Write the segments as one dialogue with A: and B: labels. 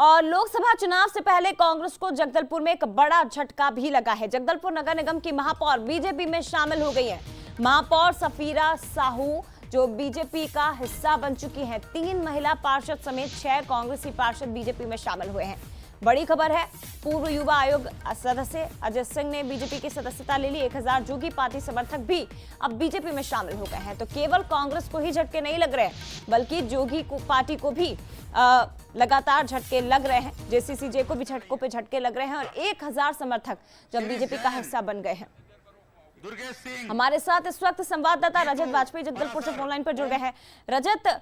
A: और लोकसभा चुनाव से पहले कांग्रेस को जगदलपुर में एक बड़ा झटका भी लगा है। जगदलपुर नगर निगम की महापौर बीजेपी में शामिल हो गई है। महापौर सफीरा साहू जो बीजेपी का हिस्सा बन चुकी हैं। 3 महिला पार्षद समेत 6 कांग्रेसी पार्षद बीजेपी में शामिल हुए हैं। बड़ी खबर है, पूर्व युवा आयोग सदस्य अजय सिंह ने बीजेपी की सदस्यता ले ली। 1000 जोगी पार्टी समर्थक भी अब बीजेपी में शामिल हो गए हैं। तो केवल कांग्रेस को ही झटके नहीं लग रहे, बल्कि जोगी को पार्टी को भी लगातार झटके लग रहे हैं। जेसीसीजे को भी झटकों पे झटके लग रहे हैं और 1000 समर्थक जब बीजेपी का हिस्सा बन गए हैं। हमारे साथ इस वक्त संवाददाता रजत वाजपेयी जगदलपुर से फोनलाइन पर जुड़ गए हैं। रजत,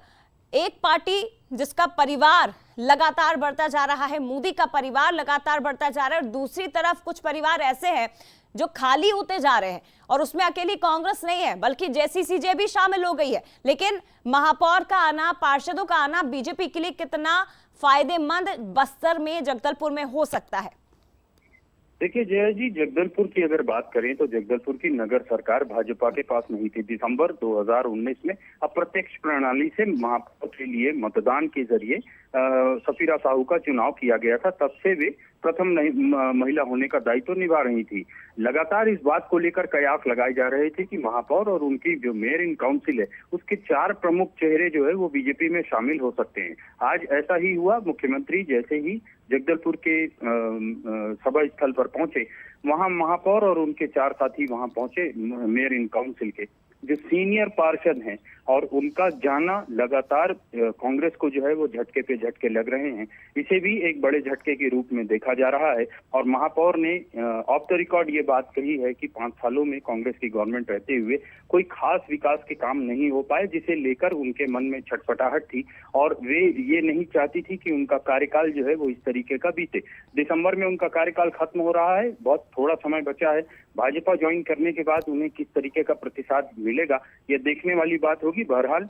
A: एक पार्टी जिसका परिवार लगातार बढ़ता जा रहा है, मोदी का परिवार लगातार बढ़ता जा रहा है, और दूसरी तरफ कुछ परिवार ऐसे हैं जो खाली होते जा रहे हैं, और उसमें अकेली कांग्रेस नहीं है बल्कि जेसीसीजे भी शामिल हो गई है। लेकिन महापौर का आना, पार्षदों का आना बीजेपी के लिए कितना फायदेमंद बस्तर में, जगदलपुर में हो सकता है?
B: देखिए जया जी, जगदलपुर की अगर बात करें तो जगदलपुर की नगर सरकार भाजपा के पास नहीं थी। दिसंबर 2019 में अप्रत्यक्ष प्रणाली से महापौर के लिए मतदान के जरिए सफीरा साहू का चुनाव किया गया था। तब से वे प्रथम महिला होने का दायित्व निभा रही थी। लगातार इस बात को लेकर कयास लगाए जा रहे थे कि महापौर और उनकी जो मेयर इन काउंसिल है उसके 4 प्रमुख चेहरे जो है वो बीजेपी में शामिल हो सकते हैं। आज ऐसा ही हुआ। मुख्यमंत्री जैसे ही जगदलपुर के सभा स्थल पर पहुंचे, वहां महापौर और उनके 4 साथी वहां पहुंचे, मेयर इन काउंसिल के जो सीनियर पार्षद हैं, और उनका जाना लगातार कांग्रेस को जो है वो झटके पे झटके लग रहे हैं। इसे भी एक बड़े झटके के रूप में देखा जा रहा है। और महापौर ने ऑफ द रिकॉर्ड ये बात कही है कि 5 सालों में कांग्रेस की गवर्नमेंट रहते हुए कोई खास विकास के काम नहीं हो पाए, जिसे लेकर उनके मन में छटपटाहट थी और वे ये नहीं चाहती थी कि उनका कार्यकाल जो है वो इस तरीके का बीते। दिसंबर में उनका कार्यकाल खत्म हो रहा है, बहुत थोड़ा समय बचा है। भाजपा ज्वाइन करने के बाद उन्हें किस तरीके का प्रतिसाद मिलेगा ये देखने वाली बात होगी। बहरहाल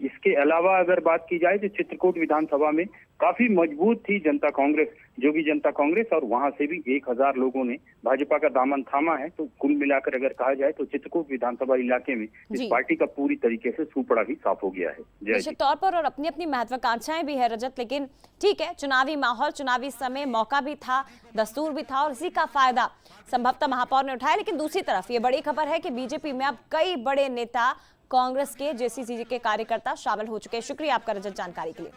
B: इसके अलावा अगर बात की जाए तो चित्रकूट विधानसभा में काफी मजबूत थी जनता कांग्रेस, जोगी जनता कांग्रेस, और वहां से भी 1000 लोगों ने भाजपा का दामन थामा है। तो कुल मिलाकर अगर कहा जाए तो चित्रकूट विधानसभा इलाके में इस पार्टी का पूरी तरीके से सुपड़ा ही साफ हो गया है।
A: निश्चित तौर पर, और अपनी अपनी महत्वाकांक्षाएं भी है रजत। लेकिन ठीक है, चुनावी माहौल, चुनावी समय, मौका भी था, दस्तूर भी था, और इसी का फायदा संभवतः महापौर ने उठाया। लेकिन दूसरी तरफ ये बड़ी खबर है कि बीजेपी में अब कई बड़े नेता कांग्रेस के, जेसीसीजे के कार्यकर्ता शामिल हो चुके हैं। शुक्रिया आपका रजत जानकारी के लिए।